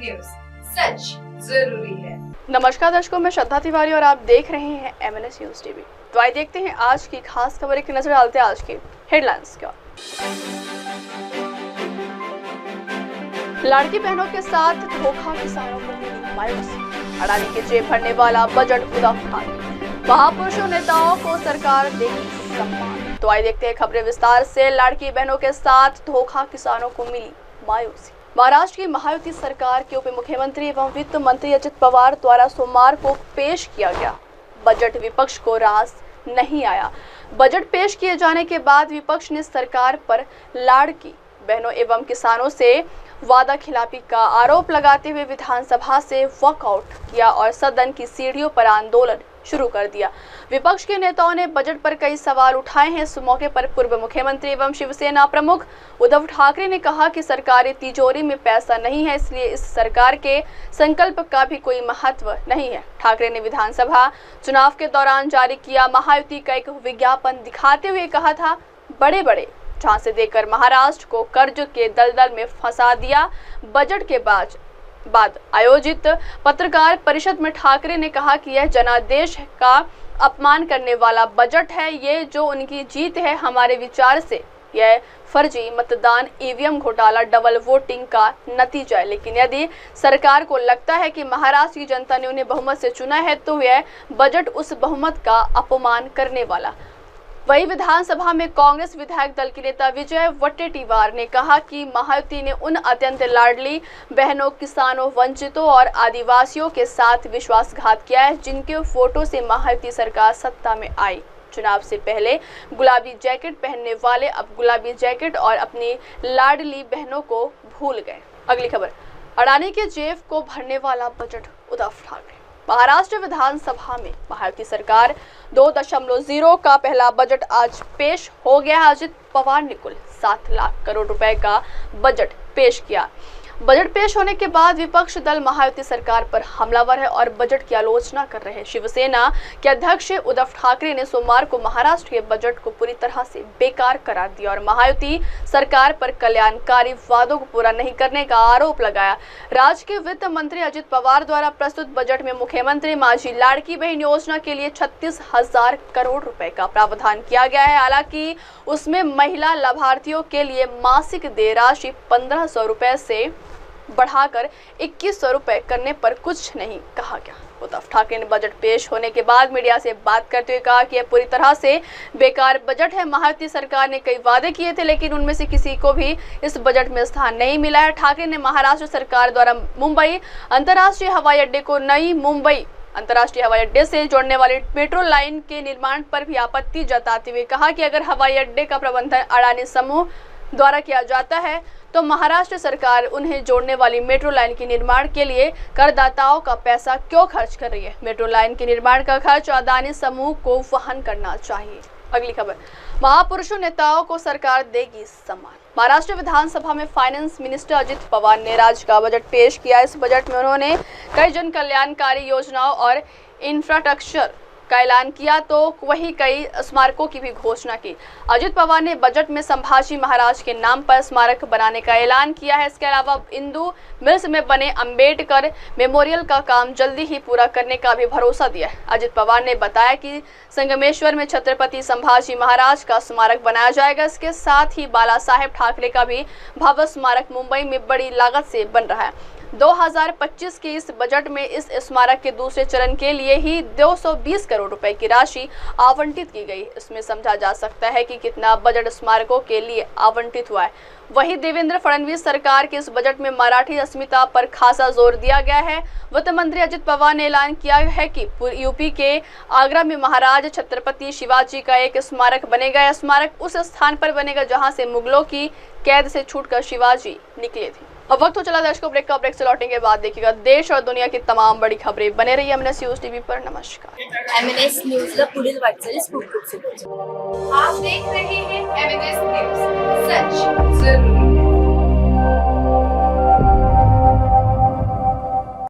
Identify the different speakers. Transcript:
Speaker 1: News, सच जरूरी है।
Speaker 2: नमस्कार दर्शकों, मैं श्रद्धा तिवारी और आप देख रहे हैं MNS न्यूज टीवी। तो आइए देखते हैं आज की खास खबर, एक नजर डालते हैं आज की हेडलाइंस की ओर। लड़की बहनों के साथ धोखा, किसानों को मिली मायूसी। अडानी के जेब भरने वाला बजट उड़ाव ठाकरे। महापुरुषों नेताओं को सरकार देगी सम्मान। तो आइए देखते हैं खबरें विस्तार से। लड़की बहनों के साथ धोखा, किसानों को मिली मायूसी। महाराष्ट्र की महायुति सरकार के उप मुख्यमंत्री एवं वित्त मंत्री अजित पवार द्वारा सोमवार को पेश किया गया बजट विपक्ष को रास नहीं आया। बजट पेश किए जाने के बाद विपक्ष ने सरकार पर लड़की बहनों एवं किसानों से वादा खिलाफी का आरोप लगाते हुए विधानसभा से वॉकआउट किया और सदन की सीढ़ियों पर आंदोलन शुरू कर दिया। विपक्ष के नेताओं ने बजट पर कई सवाल उठाए हैं। इस मौके पर पूर्व मुख्यमंत्री एवं शिवसेना प्रमुख उद्धव ठाकरे ने कहा कि सरकारी तिजोरी में पैसा नहीं है, इसलिए इस सरकार के संकल्प का भी कोई महत्व नहीं है। ठाकरे ने विधानसभा चुनाव के दौरान जारी किया महायुति का एक विज्ञापन दिखाते हुए कहा था, बड़े बड़े झांसे देकर महाराष्ट्र को कर्ज के दलदल में फंसा दिया। बजट के बाद आयोजित पत्रकार परिषद में ठाकरे ने कहा कि यह जनादेश का अपमान करने वाला बजट है। ये जो उनकी जीत है, हमारे विचार से यह फर्जी मतदान, ईवीएम घोटाला, डबल वोटिंग का नतीजा है। लेकिन यदि सरकार को लगता है कि महाराष्ट्र की जनता ने उन्हें बहुमत से चुना है, तो यह बजट उस बहुमत का अपमान करने वाला। वही विधानसभा में कांग्रेस विधायक दल के नेता विजय वट्टेटीवार ने कहा कि महायुति ने उन अत्यंत लाडली बहनों, किसानों, वंचितों और आदिवासियों के साथ विश्वासघात किया है, जिनके फोटो से महायुति सरकार सत्ता में आई। चुनाव से पहले गुलाबी जैकेट पहनने वाले अब गुलाबी जैकेट और अपनी लाडली बहनों को भूल गए। अगली खबर, अडानी के जेब को भरने वाला बजट उद्धव ठाकरे। महाराष्ट्र विधानसभा में महायुति सरकार 2.0 का पहला बजट आज पेश हो गया। अजित पवार ने कुल 7 लाख करोड़ रुपए का बजट पेश किया। बजट पेश होने के बाद विपक्ष दल महायुति सरकार पर हमलावर है और बजट की आलोचना कर रहे हैं। शिवसेना के अध्यक्ष उद्धव ठाकरे ने सोमवार को महाराष्ट्र के बजट को पूरी तरह से बेकार करार दिया और महायुति सरकार पर कल्याणकारी वादों को पूरा नहीं करने का आरोप लगाया। राज्य के वित्त मंत्री अजित पवार द्वारा प्रस्तुत बजट में मुख्यमंत्री माझी लाड़की बहन योजना के लिए 36,000 करोड़ रुपए का प्रावधान किया गया है। हालांकि उसमें महिला लाभार्थियों के लिए मासिक देय राशि 1,500 रुपए से बढ़ाकर 2,100 रुपए करने पर कुछ नहीं कहा गया। उद्धव ठाकरे ने बजट पेश होने के बाद मीडिया से बात करते हुए कहा कि यह पूरी तरह से बेकार बजट है। महायुति सरकार ने कई वादे किए थे, लेकिन उनमें से किसी को भी इस बजट में स्थान नहीं मिला है। ठाकरे ने महाराष्ट्र सरकार द्वारा मुंबई अंतर्राष्ट्रीय हवाई अड्डे को नई मुंबई अंतर्राष्ट्रीय हवाई अड्डे से जोड़ने वाली मेट्रो लाइन के निर्माण पर भी आपत्ति जताते हुए कहा कि अगर हवाई अड्डे का प्रबंधन अडानी समूह द्वारा किया जाता है, तो महाराष्ट्र सरकार उन्हें जोड़ने वाली मेट्रो लाइन के निर्माण के लिए करदाताओं का पैसा क्यों खर्च कर रही है। मेट्रो लाइन के निर्माण का खर्च अडानी समूह को वहन करना चाहिए। अगली खबर, महापुरुषों नेताओं को सरकार देगी सम्मान। महाराष्ट्र विधानसभा में फाइनेंस मिनिस्टर अजित पवार ने राज्य का बजट पेश किया। इस बजट में उन्होंने कई जन कल्याणकारी योजनाओं और इंफ्रास्ट्रक्चर का ऐलान किया, तो वही कई स्मारकों की भी घोषणा की। अजित पवार ने बजट में संभाजी महाराज के नाम पर स्मारक बनाने का ऐलान किया है। इसके अलावा इंदू मिल्स में बने अंबेडकर मेमोरियल का काम जल्दी ही पूरा करने का भी भरोसा दिया है। अजित पवार ने बताया कि संगमेश्वर में छत्रपति संभाजी महाराज का स्मारक बनाया जाएगा। इसके साथ ही बाला साहेब ठाकरे का भी भव्य स्मारक मुंबई में बड़ी लागत से बन रहा है। 2025 के इस बजट में इस स्मारक के दूसरे चरण के लिए ही 220 करोड़ रुपए की राशि आवंटित की गई। इसमें समझा जा सकता है कि कितना बजट स्मारकों के लिए आवंटित हुआ है। वहीं देवेंद्र फडणवीस सरकार के इस बजट में मराठी अस्मिता पर खासा जोर दिया गया है। वित्त मंत्री अजित पवार ने ऐलान किया है कि यूपी के आगरा में महाराज छत्रपति शिवाजी का एक स्मारक बनेगा। यह स्मारक उस स्थान पर बनेगा जहां से मुगलों की कैद से छूटकर शिवाजी निकले थे। अब वक्त हो चला दर्शकों ब्रेक का। ब्रेक से लौटने के बाद देखिएगा देश और दुनिया की तमाम बड़ी खबरें। बने रहिए MNS न्यूज टीवी पर। नमस्कार।
Speaker 3: MNS न्यूजला पुढील वाटचाली
Speaker 1: आप देख रहे हैं MNS न्यूज, सच जरूरी।